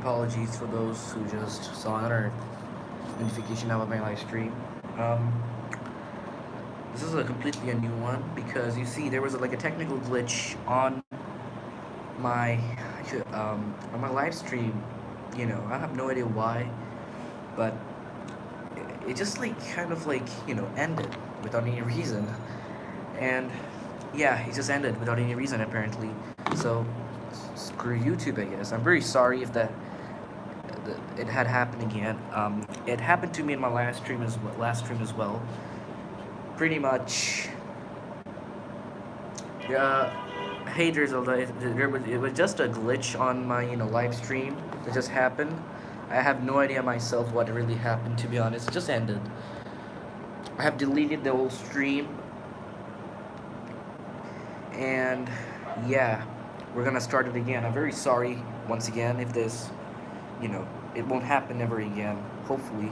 apologies for those who just saw another notification about my live stream. Um, this is a completely a new one because you see there was like a technical glitch my on my live stream. I have no idea why, but it just like kind of like ended without any reason, and yeah, it just ended without any reason apparently. So screw YouTube, I guess. I'm very sorry if it had happened again. It happened to me in my last stream as well. Pretty much, yeah. Hey, it was just a glitch on my live stream that just happened. I have no idea myself what really happened. To be honest, it just ended. I have deleted the whole stream, and yeah, we're gonna start it again. I'm very sorry once again if this, it won't happen ever again. Hopefully.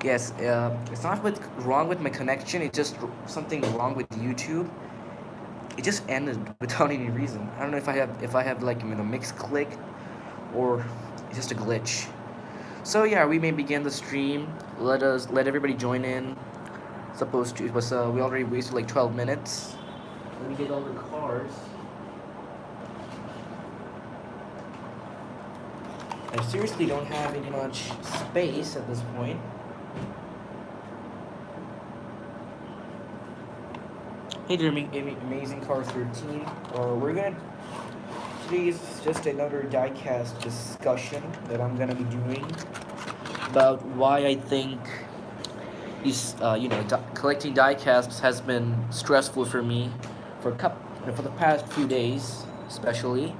Yes, it's not wrong with my connection. It's just something wrong with YouTube. It just ended without any reason. I don't know if I have like mixed click or it's just a glitch. So yeah, we may begin the stream. Let everybody join in. Supposed to it was we already wasted like 12 minutes. Let me get all the cars. I seriously don't have any much space at this point. Hey there, Amazing Car 13. We're gonna today's just another diecast discussion that I'm gonna be doing about why I think collecting diecasts has been stressful for me for for the past few days, especially.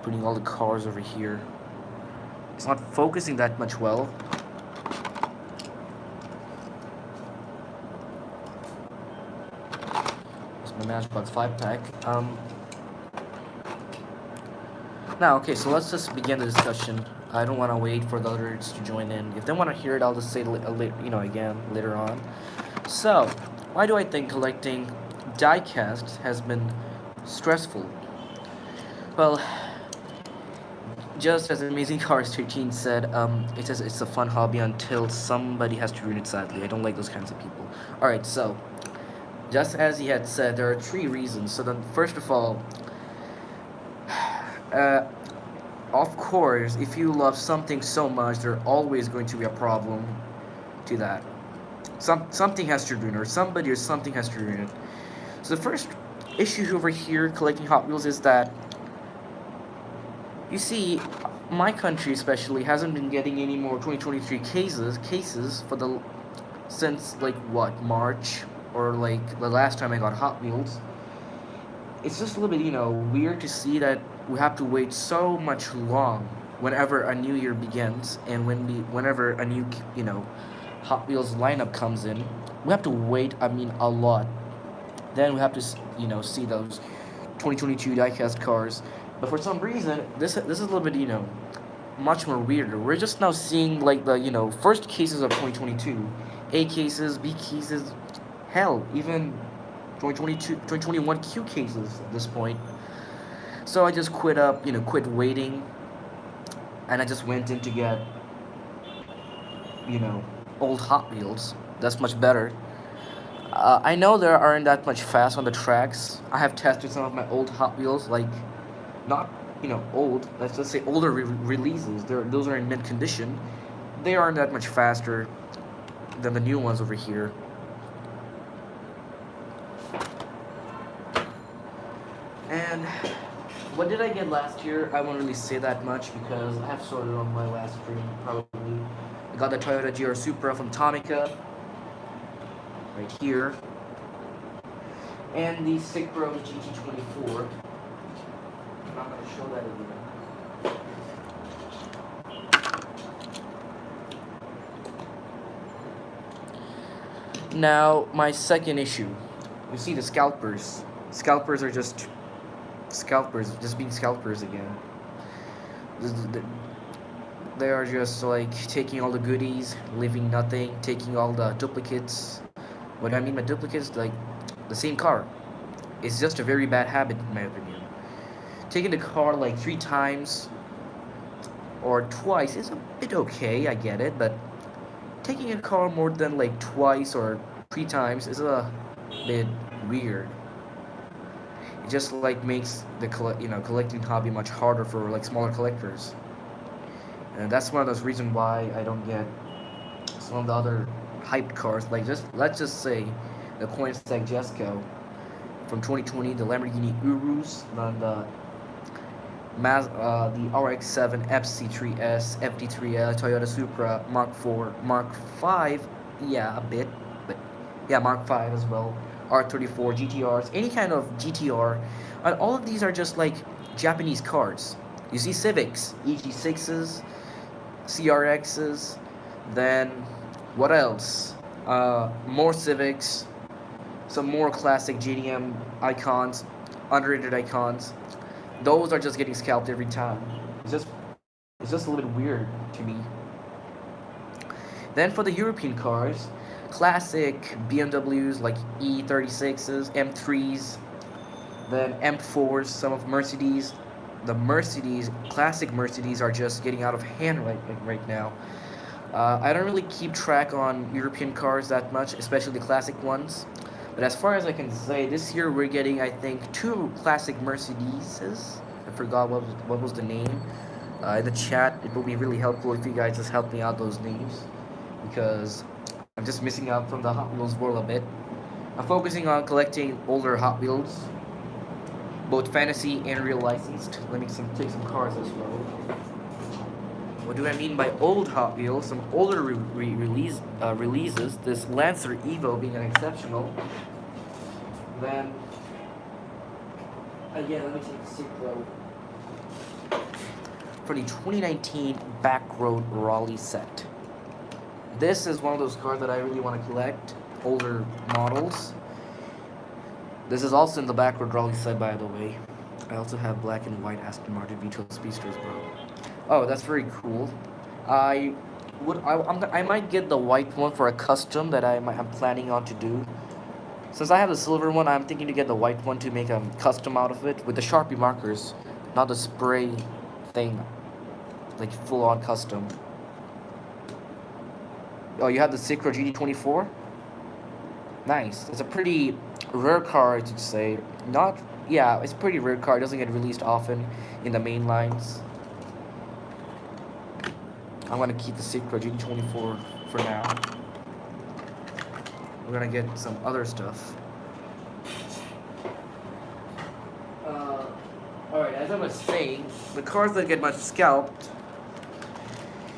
Putting all the cars over here. It's not focusing that much well. My Matchbox 5-pack. Now, okay, so let's just begin the discussion. I don't want to wait for the others to join in. If they want to hear it, I'll just say it again later on. So, why do I think collecting diecasts has been stressful? Well, just as Amazing Cars 13 said, it says it's a fun hobby until somebody has to ruin it. Sadly, I don't like those kinds of people. All right, so. Just as he had said, there are 3 reasons. So then, first of all, of course, if you love something so much, there's always going to be a problem to that. Something has to ruin it, or somebody or something has to ruin it. So the first issue over here collecting Hot Wheels is that, you see, my country especially hasn't been getting any more 2023 cases for since like what, March? Or like the last time I got Hot Wheels. It's just a little bit, weird to see that we have to wait so much long whenever a new year begins, and whenever a new, Hot Wheels lineup comes in, we have to wait. A lot. Then we have to, see those 2022 diecast cars. But for some reason, this is a little bit, much more weirder. We're just now seeing like the, first cases of 2022, A cases, B cases. Hell, even 2021 Q cases at this point. So I just quit waiting, and I just went in to get, old Hot Wheels. That's much better. I know there aren't that much fast on the tracks. I have tested some of my old Hot Wheels, like, not, old, let's just say older releases. Those are in mint condition. They aren't that much faster than the new ones over here. And what did I get last year? I won't really say that much because I have sorted on my last stream probably. I got the Toyota GR Supra from Tomica, right here, and the Cipro GT24. I'm not going to show that again. Now, my second issue. You see the scalpers. Scalpers are just being scalpers again. They are just like taking all the goodies, leaving nothing, taking all the duplicates. What I mean by duplicates, like the same car. It's just a very bad habit in my opinion. Taking the car like 3 times or twice is a bit okay, I get it, but taking a car more than like twice or 3 times is a bit weird. It just like makes the collecting hobby much harder for like smaller collectors, and that's one of those reasons why I don't get some of the other hyped cars. Like just let's just say the Koenigsegg Jesko from 2020, the Lamborghini Urus, then the RX-7 FC3S, FD3L, Toyota Supra Mark 4, Mark 5, yeah, a bit, but yeah, Mark 5 as well, R34, GTRs, any kind of GTR, and all of these are just like Japanese cars. You see Civics, EG6s, CRXs, then what else? More Civics, some more classic JDM icons, underrated icons. Those are just getting scalped every time. It's just it's just a little bit weird to me. Then for the European cars, classic BMWs like E36s, M3s, then M4s, some of Mercedes. The Mercedes, classic Mercedes, are just getting out of hand right now. I don't really keep track on European cars that much, especially the classic ones. But as far as I can say, this year we're getting, I think, 2 classic Mercedeses. I forgot what was the name. In the chat, it will be really helpful if you guys just help me out those names, because I'm just missing out from the Hot Wheels world a bit. I'm focusing on collecting older Hot Wheels, both fantasy and real licensed. Let me take some cars as well. What do I mean by old Hot Wheels? Some older releases. This Lancer Evo being an exceptional. Then again, let me take a Supra for the 2019 Backroad Raleigh set. This is one of those cars that I really want to collect. Older models. This is also in the Backroad Raleigh set, by the way. I also have black and white Aston Martin V12 Speedsters, bro. Oh, that's very cool. I might get the white one for a custom that I'm planning on to do. Since I have the silver one, I'm thinking to get the white one to make a custom out of it with the Sharpie markers, not the spray thing, like full on custom. Oh, you have the Sycra GD24? Nice. It's a pretty rare car, to say. Not, yeah, it's a pretty rare car. It doesn't get released often in the main lines. I'm gonna keep the Sycra GD24 for now. We're gonna get some other stuff. Alright, as I was saying, the cars that get much scalped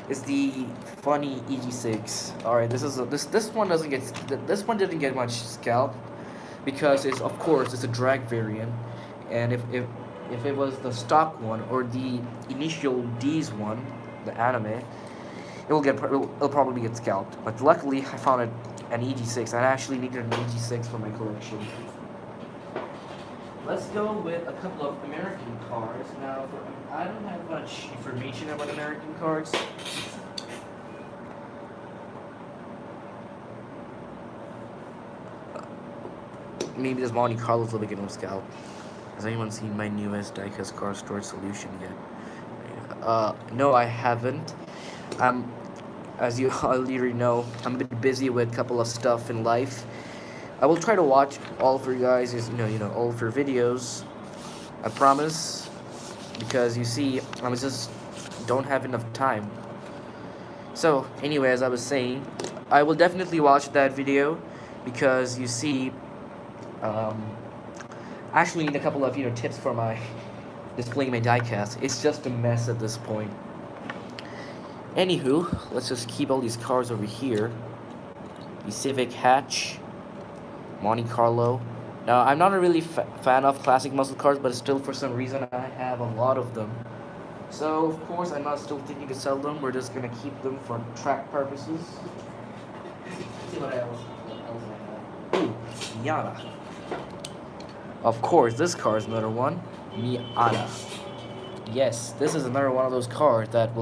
is the funny EG6. Alright, this one doesn't get this one didn't get much scalp because it's, of course, it's a drag variant, and if it was the stock one or the initial D's one, the anime, it'll probably get scalped. But luckily, I found an EG6. I actually needed an EG6 for my collection. Let's go with a couple of American cars. Now, I don't have much information about American cars. Maybe this Monte Carlo's will get no scalp. Has anyone seen my newest Diecast car storage solution yet? No, I haven't. As you already know, I'm a bit busy with a couple of stuff in life. I will try to watch all of your guys, all of your videos. I promise, because you see, I just don't have enough time. So, anyway, as I was saying, I will definitely watch that video, because you see, I actually need a couple of tips for my displaying my diecast. It's just a mess at this point. Anywho, let's just keep all these cars over here. The Civic Hatch, Monte Carlo. Now, I'm not a really fan of classic muscle cars, but still, for some reason, I have a lot of them. So, of course, I'm not still thinking to sell them. We're just gonna keep them for track purposes. Let's see what else I have. Ooh, Miata. Of course, this car is another one. Miata. Yes, this is another one of those cars that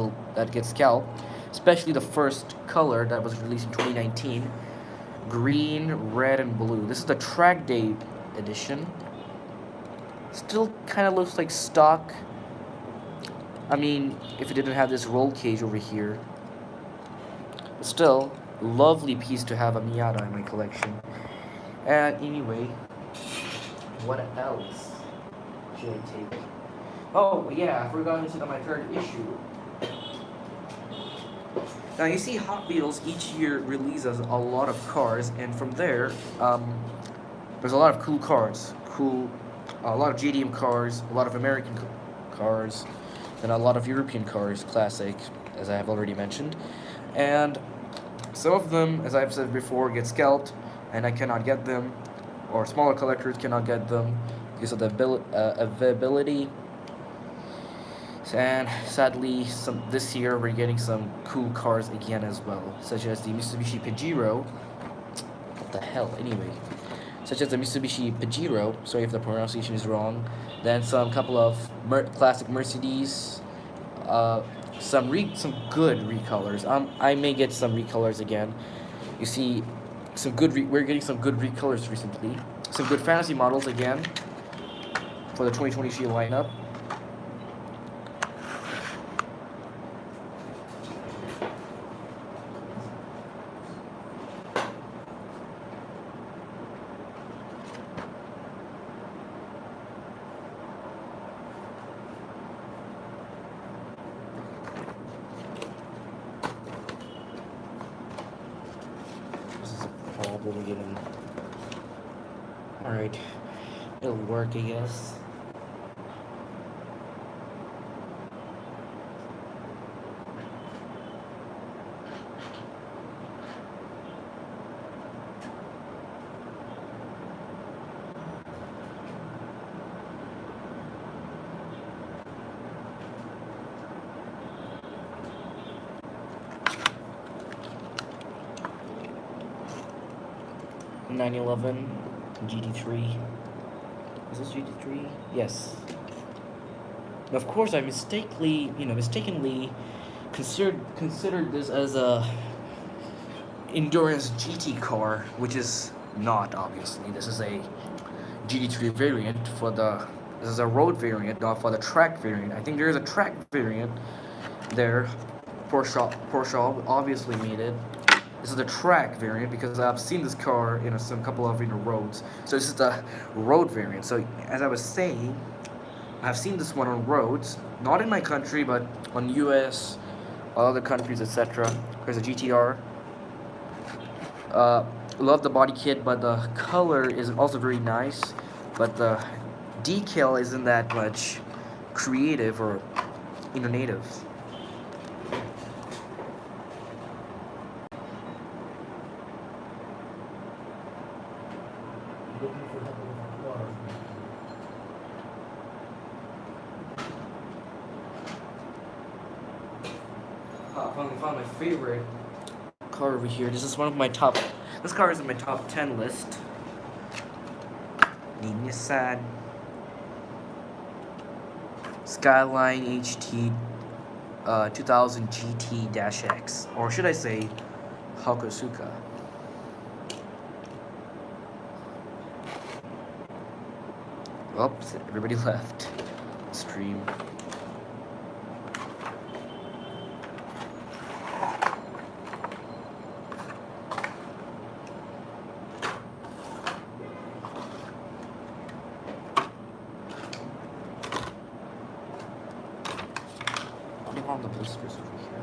gets scalped, especially the first color that was released in 2019. Green, red, and blue. This is the track day edition. Still kind of looks like stock. I mean, if it didn't have this roll cage over here. Still, lovely piece to have a Miata in my collection. And anyway, what else should I take? Oh, yeah, I forgot to take my third issue. Now, you see, Hot Wheels each year releases a lot of cars, and from there, there's a lot of cool cars. A lot of JDM cars, a lot of American cars, and a lot of European cars, classic, as I have already mentioned. And some of them, as I've said before, get scalped, and I cannot get them, or smaller collectors cannot get them because of the availability. And sadly, this year we're getting some cool cars again as well, such as the Mitsubishi Pajero. What the hell, anyway? Such as the Mitsubishi Pajero. Sorry if the pronunciation is wrong. Then some couple of classic Mercedes. Some good recolors. I may get some recolors again. You see, we're getting some good recolors recently. Some good fantasy models again for the 2023 lineup. Problem getting. Alright, it'll work, I guess. .911 GT3. Is this GT3? Yes. And of course, I mistakenly considered this as a endurance GT car, which is not, obviously. This is a GT3 variant this is a road variant, not for the track variant. I think there is a track variant there. Porsche obviously made it. This is the track variant because I've seen this car in some couple of roads. So this is the road variant. So as I was saying, I've seen this one on roads, not in my country, but on US, other countries, etc. There's a GTR. Love the body kit, but the color is also very nice. But the decal isn't that much creative or innovative. I finally found my favorite car over here. This car is in my top 10 list. The Nissan Skyline HT 2000 GT-X, or should I say Hakosuka. Oops, everybody left stream. On the blisters over here.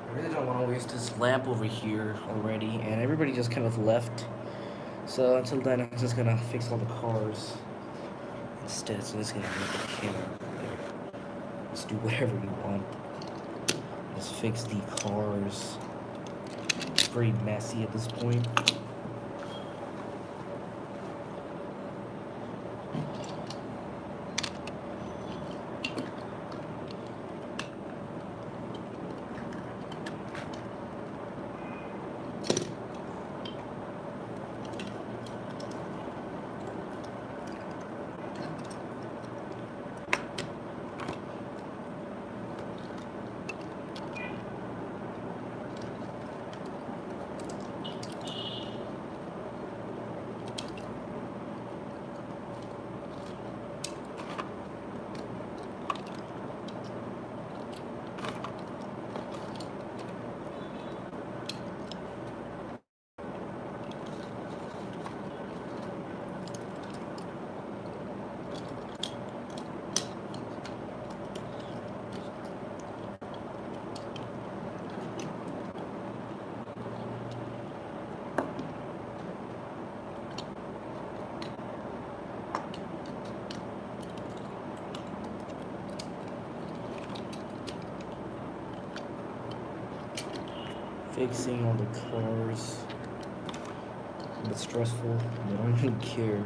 I really don't want to waste this lamp over here already, and everybody just kind of left. So until then, I'm just gonna fix all the cars instead. So this gonna make the camera. Just do whatever you want. Just fix the cars. It's pretty messy at this point. Fixing all the cars. A bit stressful, but I don't even care.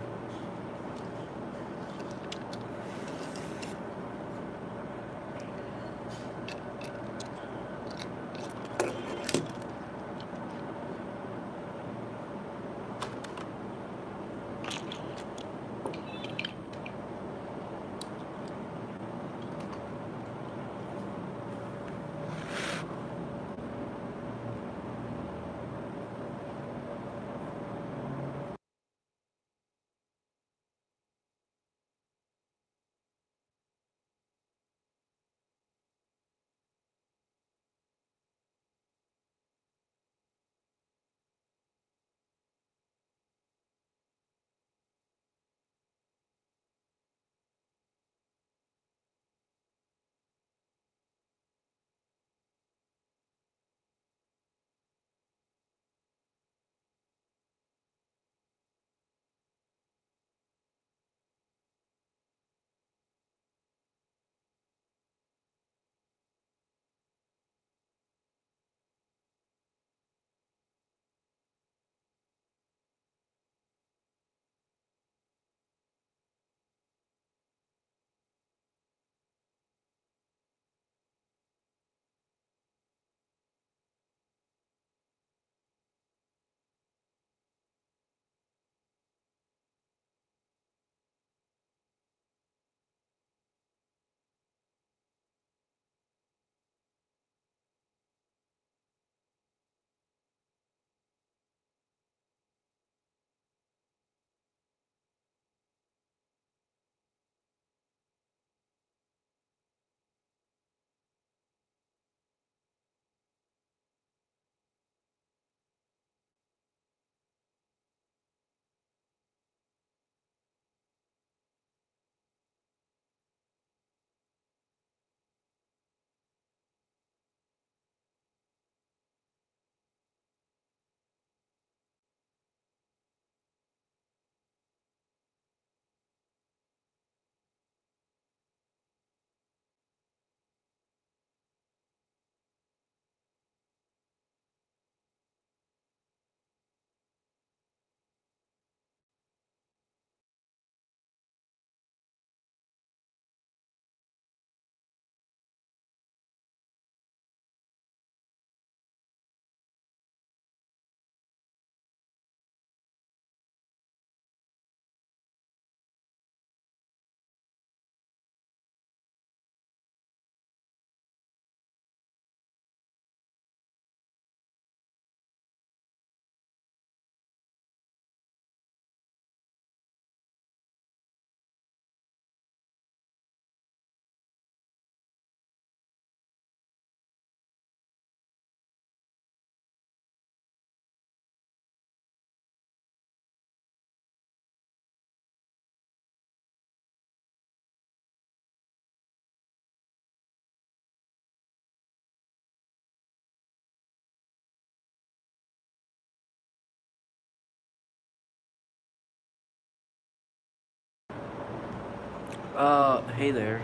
Hey there,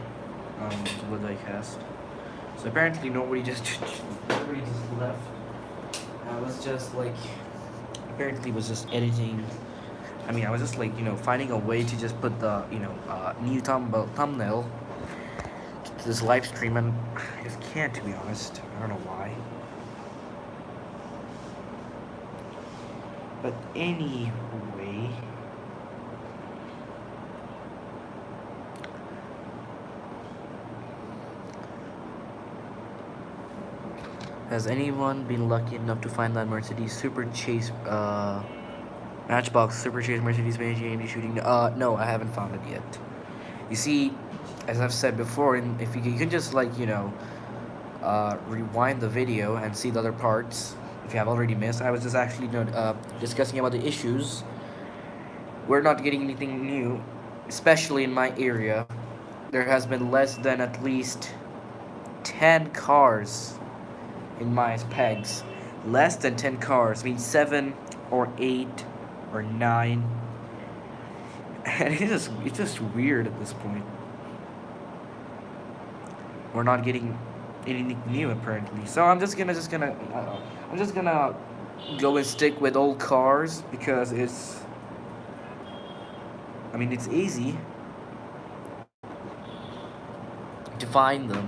to the Diecast. So apparently nobody just left. I was just like, apparently was just editing. I mean, I was just like, finding a way to just put the, new thumbnail to this live stream, and I just can't, to be honest. I don't know why. But anyway. Has anyone been lucky enough to find that Mercedes Super Chase, Matchbox Super Chase Mercedes Benz AMG shooting? No, I haven't found it yet. You see, as I've said before, if you can just like rewind the video and see the other parts if you have already missed. I was just actually discussing about the issues. We're not getting anything new, especially in my area. There has been less than at least 10 cars in my pegs. Less than 10 cars means 7 or 8 or 9. And it's just weird at this point. We're not getting anything new apparently. So I'm just gonna go and stick with old cars because it's easy to find them.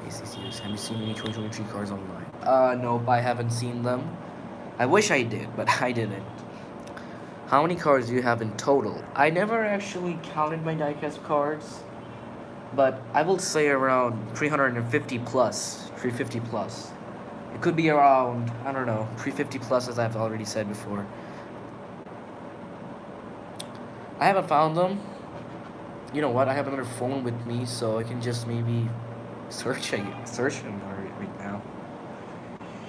Have you seen any 2023 cars online? Nope, I haven't seen them. I wish I did, but I didn't. How many cars do you have in total? I never actually counted my diecast cards, but I will say around 350 plus, 350 plus. It could be around, I don't know, 350 plus, as I've already said before. I haven't found them. You know what? I have another phone with me, so I can just maybe search them right now.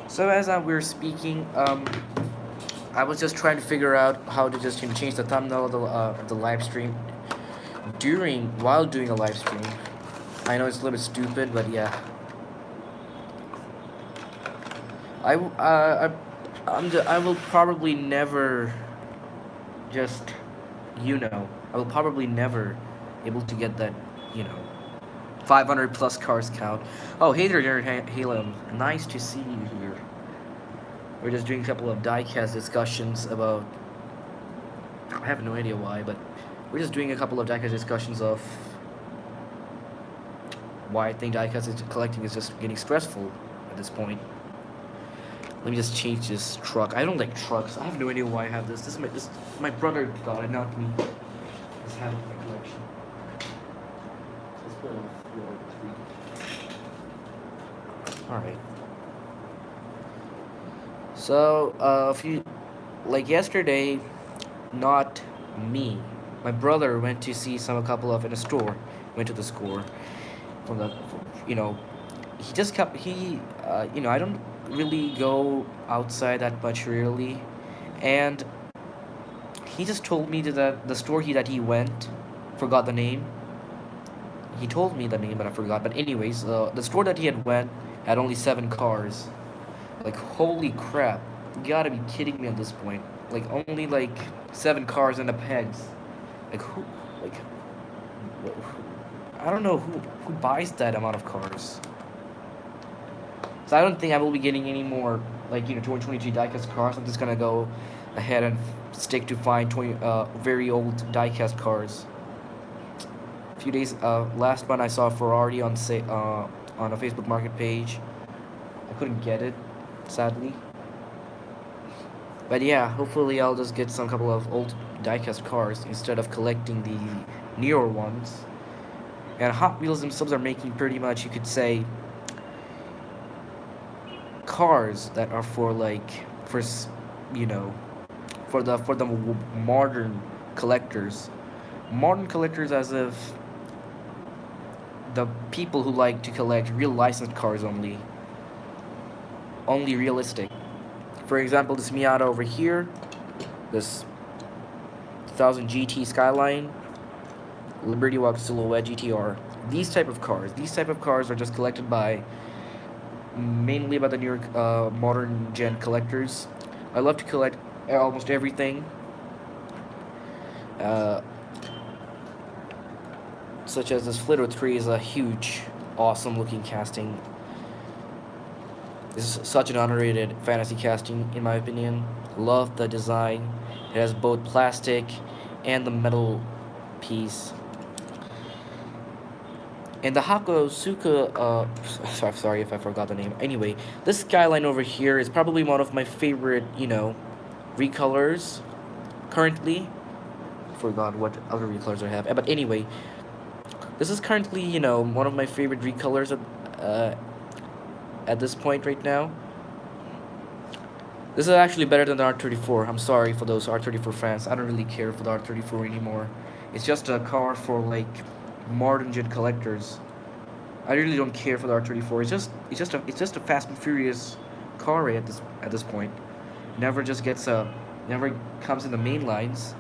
So as we were speaking, I was just trying to figure out how to just change the thumbnail of the live stream while doing a live stream. I know it's a little bit stupid, but yeah. I will probably never just I will probably never able to get that 500 plus cars count. Oh, hey there, Halo. Nice to see you here. We're just doing a couple of diecast discussions about. I have no idea why, but we're just doing a couple of diecast discussions of why I think diecast collecting is just getting stressful at this point. Let me just change this truck. I don't like trucks. I have no idea why I have this. This is my brother got it, not me. Just having my collection. Let's put it on Alright. So, yesterday, not me. My brother went to see a couple of in a store. Went to the store. He just kept, I don't really go outside that much really. And he just told me that the store that he went, forgot the name. He told me the name, but I forgot. But anyways, the store that he had had only 7 cars. Like, holy crap. You gotta be kidding me at this point. Like, only, 7 cars and the pegs. Like, I don't know who buys that amount of cars. So I don't think I will be getting any more, 2023 diecast cars. I'm just gonna go ahead and stick to find very old diecast cars. A few days, last month I saw a Ferrari on a Facebook Market page. I couldn't get it, sadly. But yeah, hopefully I'll just get some couple of old diecast cars instead of collecting the newer ones. And Hot Wheels themselves are making pretty much, you could say, cars that are for the modern collectors. Modern collectors, as if the people who like to collect real licensed cars only realistic. For example, this Miata over here, this 2000 GT Skyline, Liberty Walk Silhouette GTR. These type of cars are just collected mainly by the newer modern gen collectors. I love to collect almost everything. such as this Flitter 3 is a huge, awesome looking casting. This is such an underrated fantasy casting, in my opinion. Love the design. It has both plastic and the metal piece. And the Hakosuka, sorry if I forgot the name. Anyway, this skyline over here is probably one of my favorite, recolors currently. Forgot what other recolors I have. But anyway, this is currently, one of my favorite recolors at this point right now. This is actually better than the R34. I'm sorry for those R34 fans. I don't really care for the R34 anymore. It's just a car for like modern gen collectors. I really don't care for the R34. It's just a Fast and Furious car at this point. Never comes in the main lines.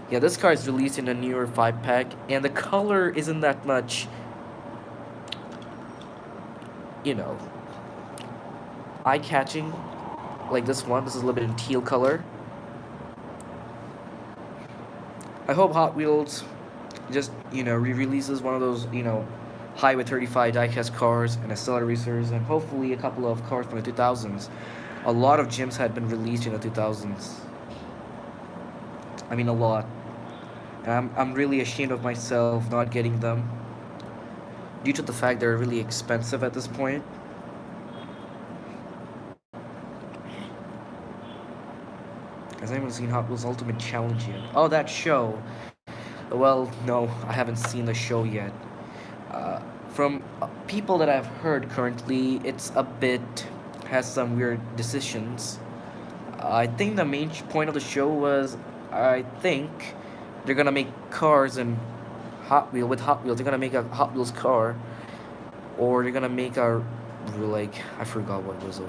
Yeah, this car is released in a newer 5-pack, and the color isn't that much, eye-catching like this one. This is a little bit in teal color. I hope Hot Wheels just, re-releases one of those, Highway 35 diecast cars and Acceler Racers, and hopefully a couple of cars from the 2000s. A lot of gyms had been released in the 2000s. I mean, a lot. And I'm really ashamed of myself not getting them, due to the fact they're really expensive at this point. Has anyone seen Hot Wheels Ultimate Challenge yet? Oh, that show. Well, no, I haven't seen the show yet. From people that I've heard currently, has some weird decisions. I think the main point of the show was, I think they're gonna make cars and with Hot Wheels. They're gonna make a Hot Wheels car, or they're gonna make I forgot what it was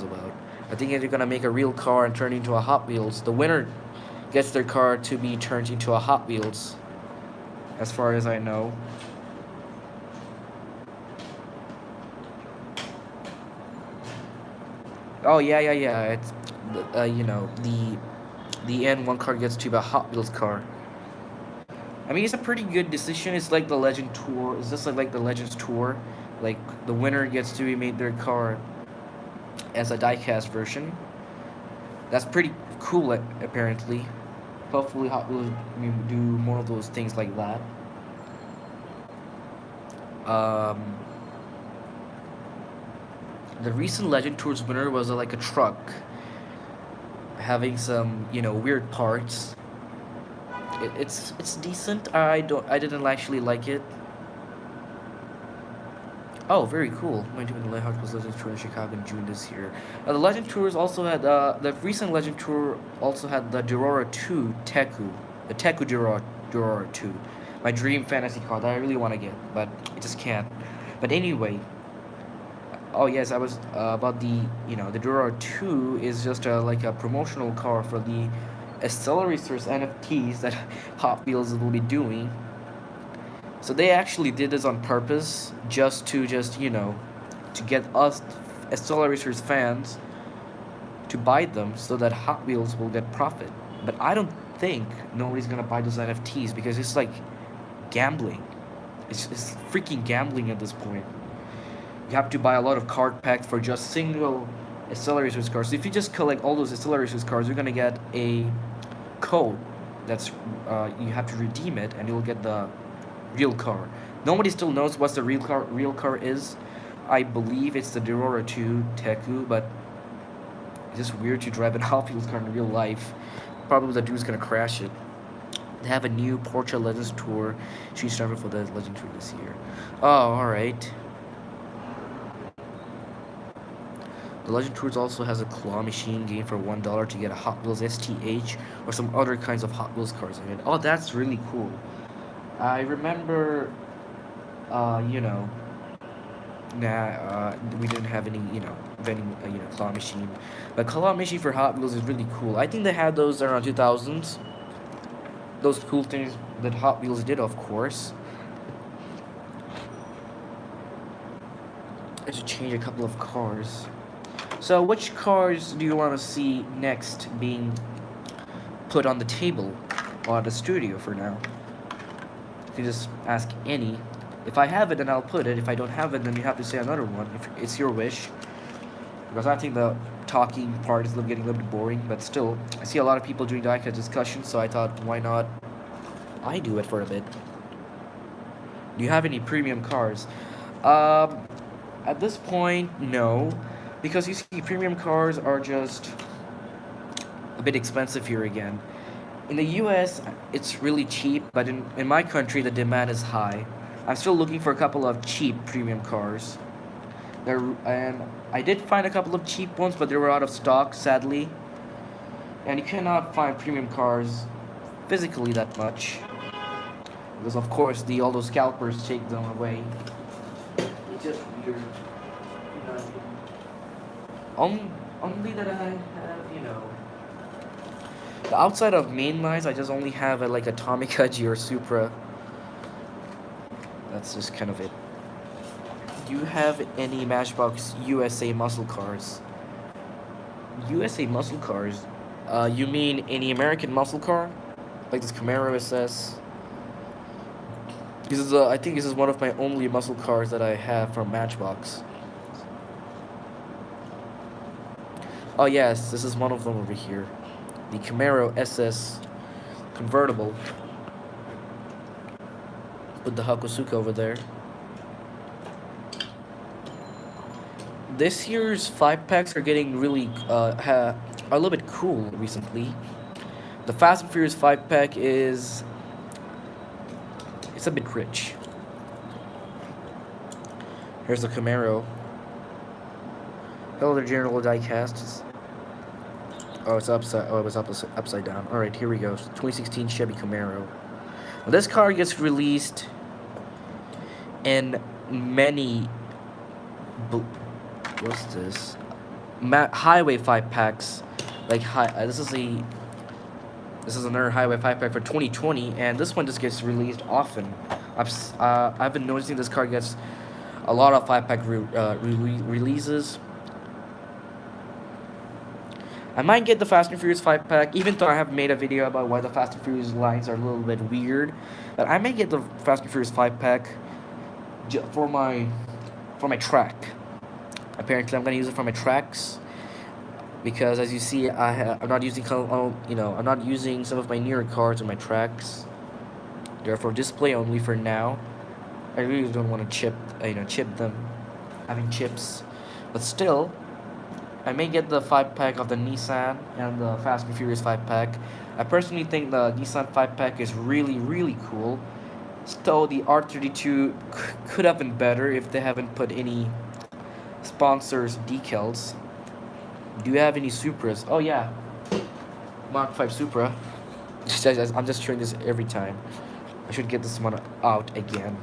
about. I think they're gonna make a real car and turn it into a Hot Wheels. The winner gets their car to be turned into a Hot Wheels, as far as I know. Oh yeah. It's the end one car gets to be a Hot Wheels car. I mean, it's a pretty good decision. It's like the Legend Tour. It's just like the Legends Tour. Like the winner gets to be made their car as a diecast version. That's pretty cool, apparently. Hopefully, Hot Wheels do more of those things like that. The recent Legend Tours winner was like a truck having some weird parts. It's decent. I didn't actually like it. Oh, very cool. Going to be the Hot Wheels Legend Tour in Chicago in June this year. The Legend Tours also had the recent Legend Tour also had the Durora 2 Teku, the Teku Durora 2, my dream fantasy car that I really want to get, but I just can't. But anyway, oh yes, I was about the the Durora 2 is just like a promotional car for the Accelerators NFTs that Hot Wheels will be doing. So they actually did this on purpose, to get us Accelerators fans to buy them, so that Hot Wheels will get profit. But I don't think nobody's gonna buy those NFTs, because it's like gambling. It's freaking gambling at this point. You have to buy a lot of card packs for just single Accelerators cars. So if you just collect all those Accelerators cars, you're gonna get a code that's you have to redeem it, and you'll get the real car. Nobody still knows what the real car is. I believe it's the Durora 2 Teku, but it's just weird to drive an Hot Wheels car in real life. Probably the dude's gonna crash it. They have a new Porsche Legends Tour. She's started for the Legend Tour this year. Oh, alright. The Legend Tours also has a claw machine game for $1 to get a Hot Wheels STH or some other kinds of Hot Wheels cars in it. Oh, that's really cool. I remember, we didn't have any, vending, claw machine. But claw machine for Hot Wheels is really cool. I think they had those around 2000s. Those cool things that Hot Wheels did, of course. I should change a couple of cars. So, which cars do you want to see next being put on the table or the studio for now? You can just ask any. If I have it, then I'll put it. If I don't have it, then you have to say another one. If it's your wish. Because I think the talking part is getting a little bit boring, but still, I see a lot of people doing diecast discussions, so I thought, why not I do it for a bit. Do you have any premium cars? At this point, no. Because you see, premium cars are just a bit expensive here again. In the US, it's really cheap, but in my country, the demand is high. I'm still looking for a couple of cheap premium cars. And I did find a couple of cheap ones, but they were out of stock, sadly. And you cannot find premium cars physically that much. Because of course, all those scalpers take them away. It's just weird. Only that I have, the outside of main lines, I just only have like Atomic Haji or Supra. That's just kind of it. Do you have any Matchbox USA muscle cars? USA muscle cars? You mean any American muscle car? Like this Camaro SS? I think this is one of my only muscle cars that I have from Matchbox. Oh yes, this is one of them over here. The Camaro SS convertible. With the Hakosuka over there. This year's 5-packs are getting really a little bit cool recently. The Fast and Furious 5-pack it's a bit rich. Here's the Camaro. Hello there, General Diecast. Oh, it's upside. Oh, it was upside down. All right, here we go. 2016 Chevy Camaro. Now, this car gets released in many. What's this? Highway 5-packs. Like this is another Highway 5-pack for 2020, and this one just gets released often. I've been noticing this car gets a lot of 5-pack releases. I might get the Fast and Furious 5-pack, even though I have made a video about why the Fast and Furious lines are a little bit weird. But I may get the Fast and Furious 5-pack for my track. Apparently, I'm gonna use it for my tracks because, as you see, I'm not using I'm not using some of my newer cards in my tracks. Therefore, display only for now. I really don't want to chip them, having chips, but still. I may get the 5-pack of the Nissan and the Fast and Furious 5-pack. I personally think the Nissan 5-pack is really, really cool. Still, the R32 could have been better if they haven't put any sponsors decals. Do you have any Supras? Oh yeah, Mark 5 Supra. I'm just showing this every time. I should get this one out again.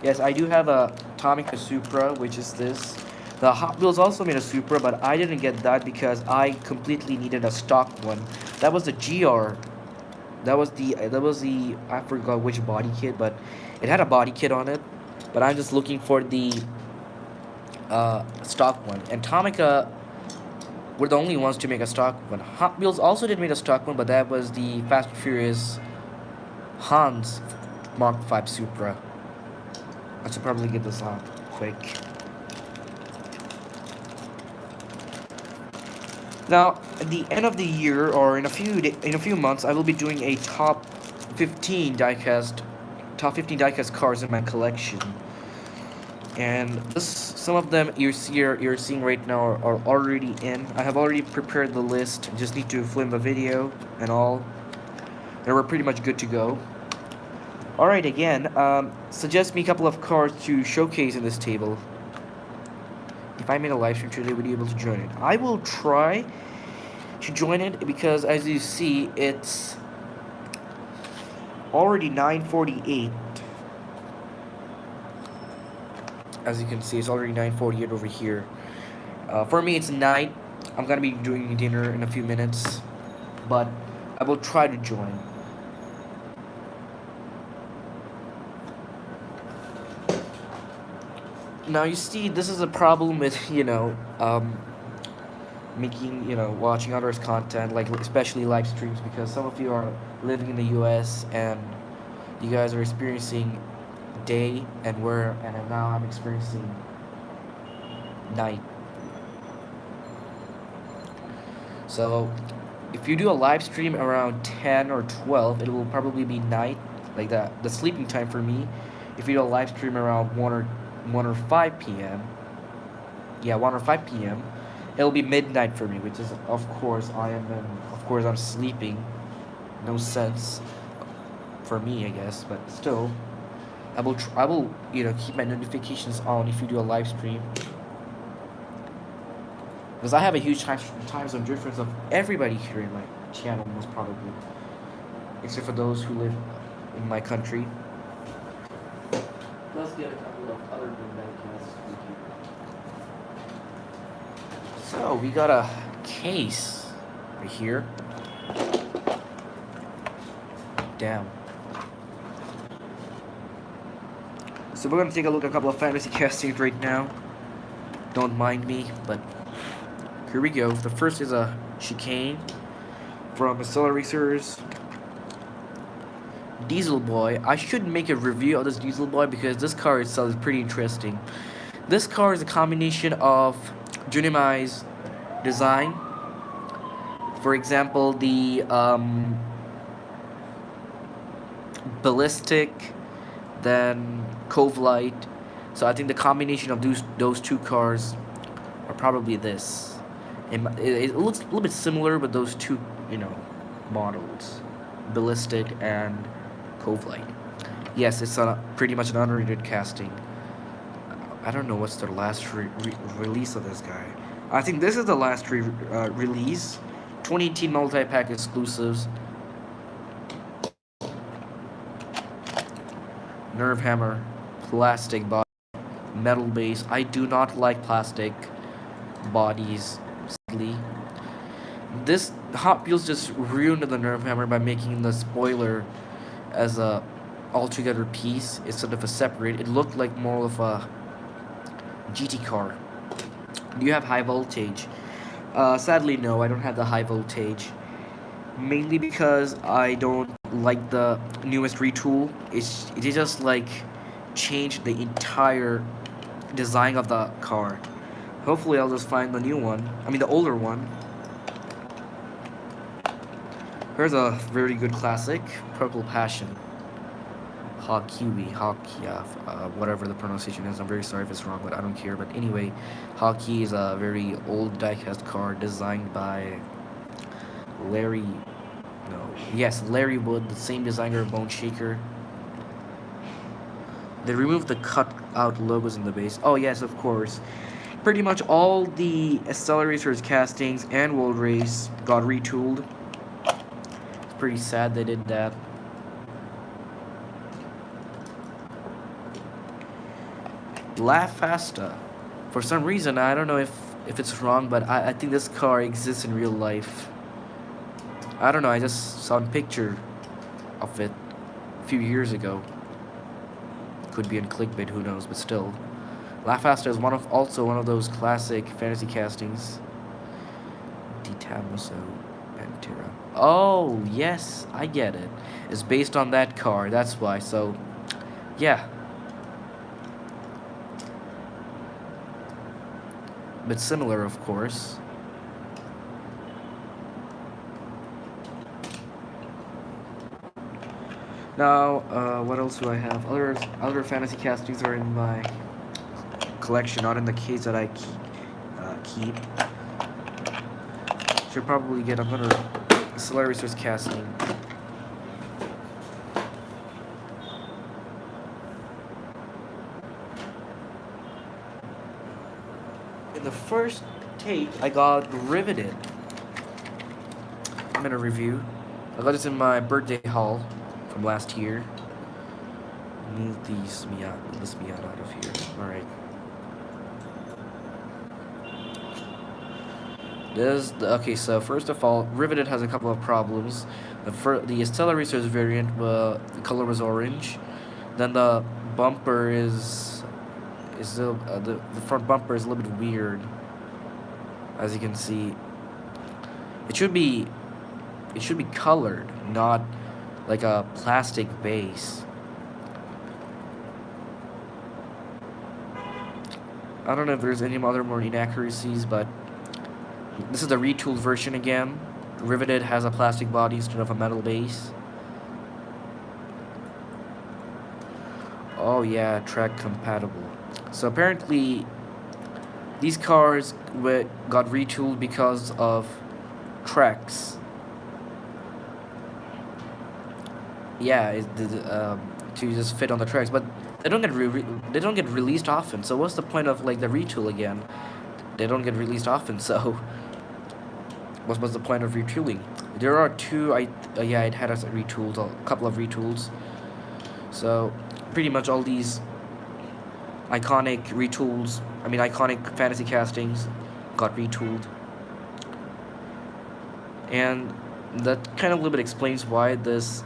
Yes, I do have a Atomic Supra, which is this. The Hot Wheels also made a Supra, but I didn't get that because I completely needed a stock one. That was the GR. That was the I forgot which body kit, but it had a body kit on it. But I'm just looking for the stock one. And Tomica were the only ones to make a stock one. Hot Wheels also did make a stock one, but that was the Fast and Furious Hans Mark 5 Supra. I should probably get this out quick. Now, at the end of the year, or in a few months, I will be doing a top 15 diecast cars in my collection. And some of them you're seeing right now are already in. I have already prepared the list. Just need to film the video and all, and we're pretty much good to go. All right, again, suggest me a couple of cars to showcase in this table. If I made a live stream today, would you be able to join it? I will try to join it because, as you see, it's already 9:48. As you can see, it's already 9:48 over here. For me, it's night. I'm gonna be doing dinner in a few minutes, but I will try to join. Now you see, this is a problem with watching others' content, like especially live streams, because some of you are living in the US and You guys are experiencing day, and now I'm experiencing night. So if you do a live stream around 10 or 12, it will probably be night, like that, the sleeping time for me. If you do a live stream around 1 or 5 p.m., yeah, 1 or 5 p.m., it'll be midnight for me, which is, of course, I'm sleeping. No sense for me, I guess, but still, I will, keep my notifications on if you do a live stream. Because I have a huge time zone difference of everybody here in my channel, most probably. Except for those who live in my country. Let's get a couple of other Diecast. So, we got a case right here. Damn. So we're gonna take a look at a couple of fantasy castings right now. Don't mind me, but here we go. The first is a chicane from Stellar Racers. Diesel Boy. I should make a review of this Diesel Boy because this car itself is pretty interesting. This car is a combination of Junimai's design. For example, the ballistic, then Cove Light. So I think the combination of those two cars are probably this. It looks a little bit similar, but those two, models, ballistic and Cove Light. Yes, it's pretty much an unrated casting. I don't know what's the last release of this guy. I think this is the last release. 2018 multi-pack exclusives. Nerve hammer, plastic body, metal base. I do not like plastic bodies, sadly. This Hot Wheels just ruined the nerve hammer by making the spoiler as a altogether piece instead of a separate. It looked like more of a GT car. Do you have high voltage? Sadly, no, I don't have the high voltage. Mainly because I don't like the newest retool. It just like changed the entire design of the car. Hopefully I'll just find the new one. I mean the older one. Here's a very good classic, Purple Passion. Whatever the pronunciation is. I'm very sorry if it's wrong, but I don't care. But anyway, Hockey is a very old diecast car designed by Larry Wood, the same designer of Bone Shaker. They removed the cut out logos in the base. Oh yes, of course. Pretty much all the Accelerators castings and World Race got retooled. It's pretty sad they did that. La Fasta. For some reason, I don't know if it's wrong, but I think this car exists in real life. I don't know, I just saw a picture of it a few years ago. Could be in clickbait, who knows, but still. La Fasta is also one of those classic fantasy castings. Ditamoso Pantera. Oh, yes, I get it. It's based on that car, that's why, so, yeah. But similar, of course. Now, what else do I have? Other fantasy castings are in my collection, not in the case that I keep. Should probably get another Accelerator's casting. In the first tape, I got Riveted. I'm gonna review. I got this in my birthday haul from last year. Move this Miata out of here. Alright. Okay, so first of all, Riveted has a couple of problems. The Stellar Racers variant, the color was orange. Then the bumper the front bumper is a little bit weird. As you can see, it should be colored, not like a plastic base. I don't know if there's any other more inaccuracies, but this is the retooled version again. Riveted has a plastic body instead of a metal base. Oh yeah, track compatible. So apparently these cars got retooled because of tracks. Yeah, to just fit on the tracks, but they don't get released often. So what's the point of like the retool again? They don't get released often, so what's the point of retooling? There are two. Yeah, it had a retooled, a couple of retools. So pretty much all these iconic retools, iconic fantasy castings got retooled. And that kind of a little bit explains why this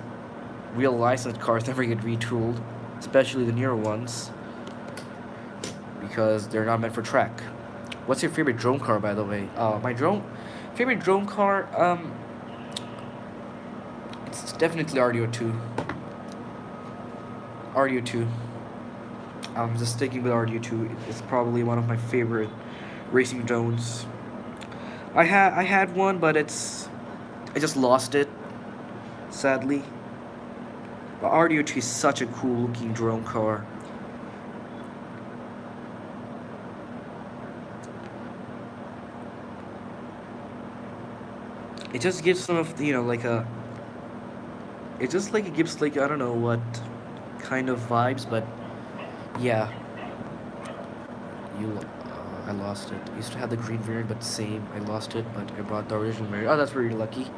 real licensed cars never get retooled, especially the newer ones, because they're not meant for track. What's your favorite drone car, by the way? My favorite drone car, it's definitely RDO2. RDO2. I'm just sticking with RDO2. It's probably one of my favorite racing drones. I had one, but I just lost it, sadly. But RDO2 is such a cool looking drone car. It just gives some of like a. It just like it gives like I don't know what kind of vibes, but yeah. I lost it. I used to have the green variant, but same. I lost it, but I brought the original variant. Oh, that's very lucky.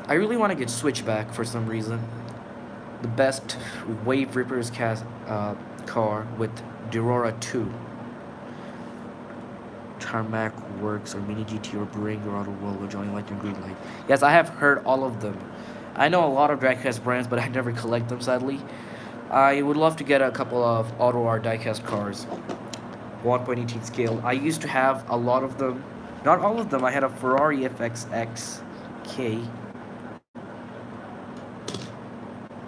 I really want to get Switchback for some reason. The best Wave Rippers car with Durora 2. Tarmac Works or Mini GT or Bring or Auto World or Johnny Light and Green Light. Yes, I have heard all of them. I know a lot of Diecast brands, but I never collect them, sadly. I would love to get a couple of Auto R Diecast cars. 1.18 scale. I used to have a lot of them. Not all of them. I had a Ferrari FXX-K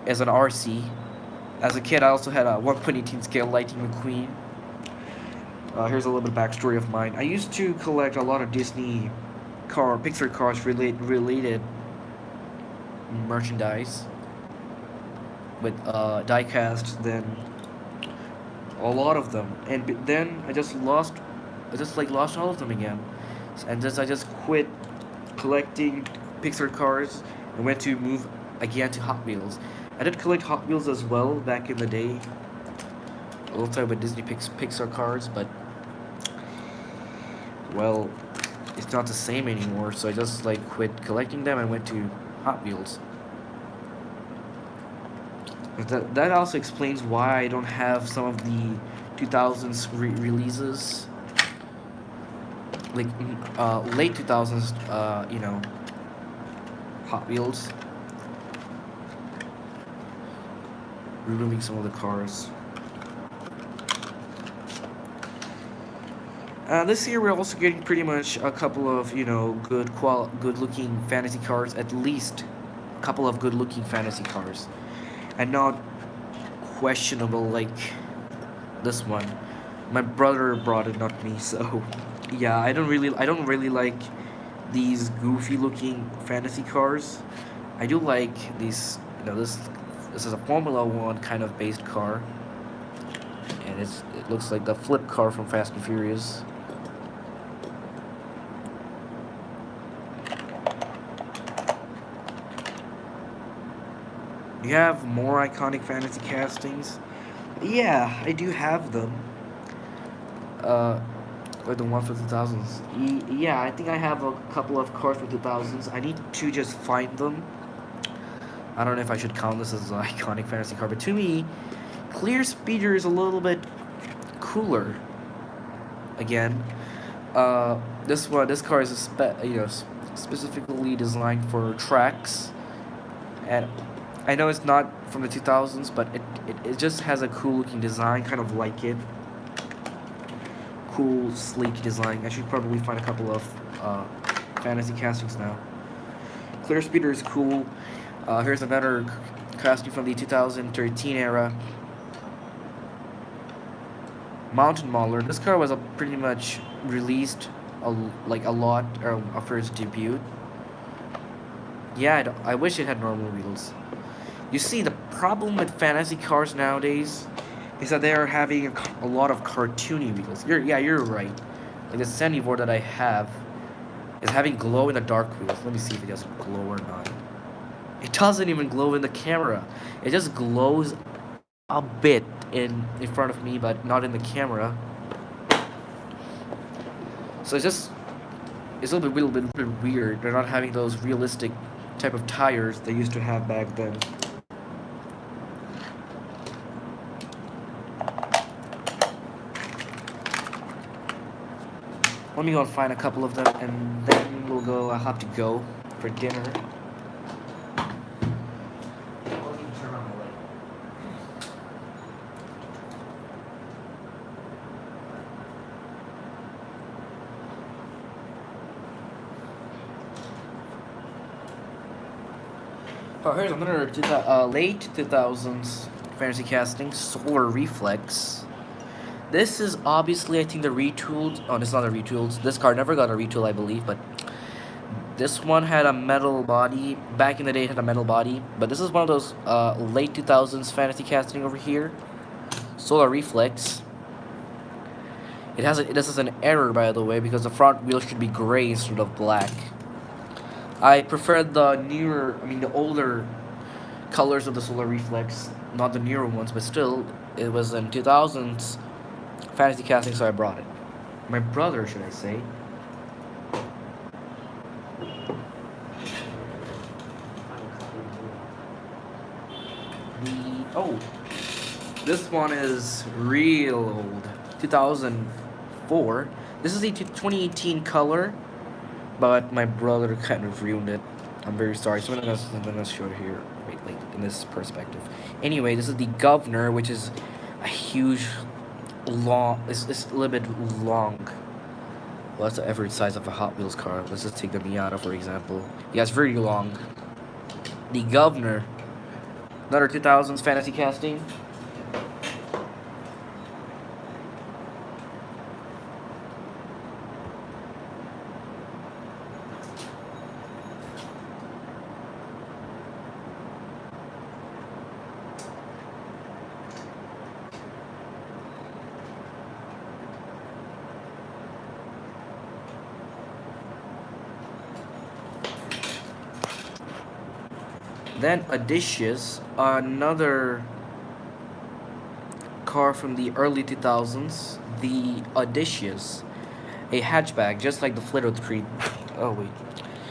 as an RC. As a kid, I also had a 1.18 scale Lightning McQueen. Here's a little bit of backstory of mine. I used to collect a lot of Disney Pixar cars related merchandise with diecast. Then a lot of them, and then I just lost all of them again, and I just quit collecting Pixar cars and went to move again to Hot Wheels. I did collect Hot Wheels as well back in the day, alongside with Disney Pixar cars, but well, it's not the same anymore. So I just like quit collecting them and went to Hot Wheels. That also explains why I don't have some of the 2000s releases, like late 2000s, Hot Wheels. Removing some of the cars. This year we're also getting pretty much a couple of good-looking fantasy cars. At least a couple of good-looking fantasy cars, and not questionable like this one. My brother brought it, not me. So yeah, I don't really like these goofy-looking fantasy cars. I do like these. This is a Formula One kind of based car, and it looks like the flip car from Fast and Furious. You have more iconic fantasy castings? Yeah, I do have them. Like the one for 2000s. Yeah, I think I have a couple of cars for 2000s. I need to just find them. I don't know if I should count this as an iconic fantasy car, but to me, Clear Speeder is a little bit cooler. Again, this car is specifically designed for tracks, and I know it's not from the 2000s, but it just has a cool looking design, kind of like it. Cool, sleek design. I should probably find a couple of fantasy castings now. Clear Speeder is cool. Here's another casting from the 2013 era. Mountain Mauler. This car was pretty much released like a lot after its debut. Yeah, I wish it had normal wheels. You see, the problem with fantasy cars nowadays is that they are having a lot of cartoony wheels. You're right. Like the Sandivore that I have is having glow in the dark wheels. Let me see if it doesn't glow or not. It doesn't even glow in the camera. It just glows a bit in front of me, but not in the camera. So it's a little bit weird. They're not having those realistic type of tires they used to have back then. Let me go and find a couple of them, and then we'll go. I'll have to go for dinner. Oh, here's another late 2000s fantasy casting, Solar Reflex. This is obviously, I think, the retooled. Oh, it's not a retooled. This car never got a retool, I believe, but this one had a metal body. Back in the day, it had a metal body, but this is one of those late 2000s fantasy casting over here. Solar Reflex. This is an error, by the way, because the front wheel should be gray instead of black. I prefer the older colors of the Solar Reflex, not the newer ones, but still, it was in 2000s fantasy casting, so I brought it. My brother, should I say. This one is real old, 2004. This is the 2018 color, but my brother kind of ruined it. I'm very sorry. So I'm gonna show it here, wait, like in this perspective. Anyway, this is the Governor, which is a huge, long. It's a little bit long. Well, that's the average size of a Hot Wheels car. Let's just take the Miata for example. Yeah, it's very long. The Governor, another 2000s fantasy casting. Then Odysseus, another car from the early 2000s, the Odysseus, a hatchback, just like the Flitter 3. Oh wait.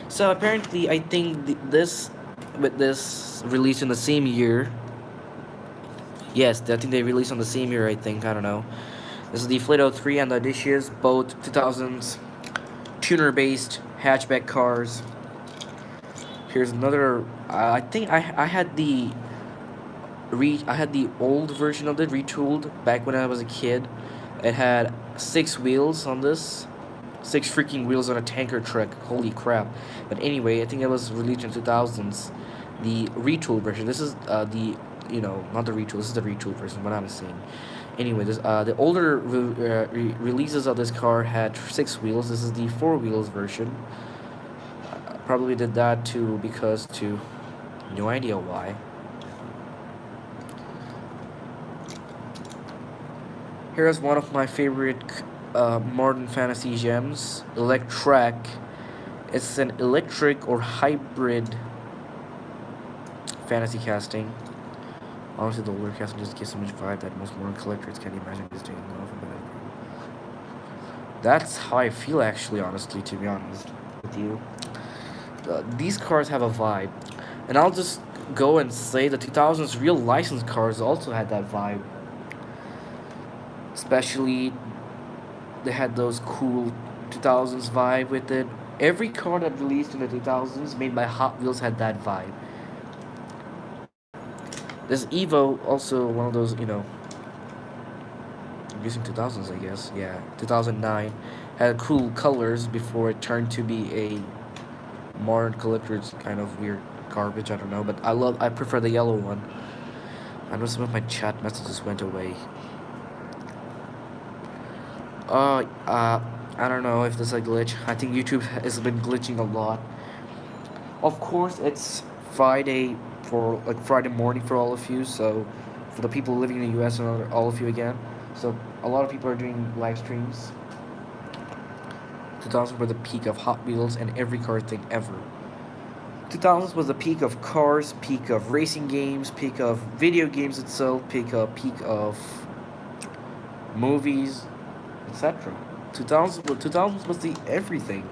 So apparently, I think this released in the same year. Yes, I think they released on the same year. I think, I don't know. This is the Flitter 3 and the Odysseus, both 2000s tuner-based hatchback cars. Here's another. I think I had the old version of it retooled back when I was a kid. It had 6 wheels on this, 6 freaking wheels on a tanker truck. Holy crap! But anyway, I think it was released in 2000s. The retooled version. This is not the retool. This is the retooled version. What I'm saying. Anyway, the older releases of this car had 6 wheels. This is the 4 wheels version. Probably did that too because no idea why. Here's one of my favorite modern fantasy gems, Electrac. It's an electric or hybrid fantasy casting. Honestly, the older casting just gives so much vibe that most modern collectors can't imagine this doing off of it. That's how I feel, actually, honestly, to be honest with you. These cars have a vibe, and I'll just go and say the 2000s real license cars also had that vibe. Especially, they had those cool 2000s vibe with it. Every car that released in the 2000s made by Hot Wheels had that vibe. This Evo, also one of those, using 2000s, I guess. Yeah, 2009 had cool colors before it turned to be a modern collector's kind of weird garbage. I don't know, but I prefer the yellow one. I know some of my chat messages went away. Uh, uh, I don't know if this is a glitch. I think YouTube has been glitching a lot. Of course, it's Friday for like Friday morning for all of you. So, for the people living in the U.S. and all of you again. So a lot of people are doing live streams. 2000 were the peak of Hot Wheels and every car thing ever. 2000s was the peak of cars, peak of racing games, peak of video games itself, peak of movies, etc. 2000s was the everything.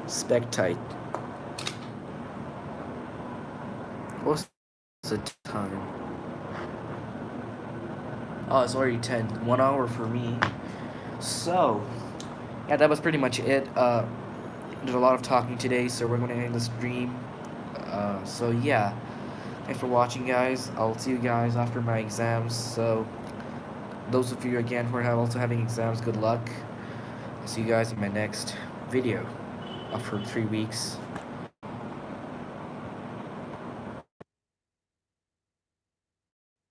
Spectate. What's the time? Oh, it's already 10. 1 hour for me. So, yeah, that was pretty much it. There's a lot of talking today, so we're going to end the stream. So, yeah. Thanks for watching, guys. I'll see you guys after my exams. So, those of you, again, who are also having exams, good luck. I'll see you guys in my next video after 3 weeks.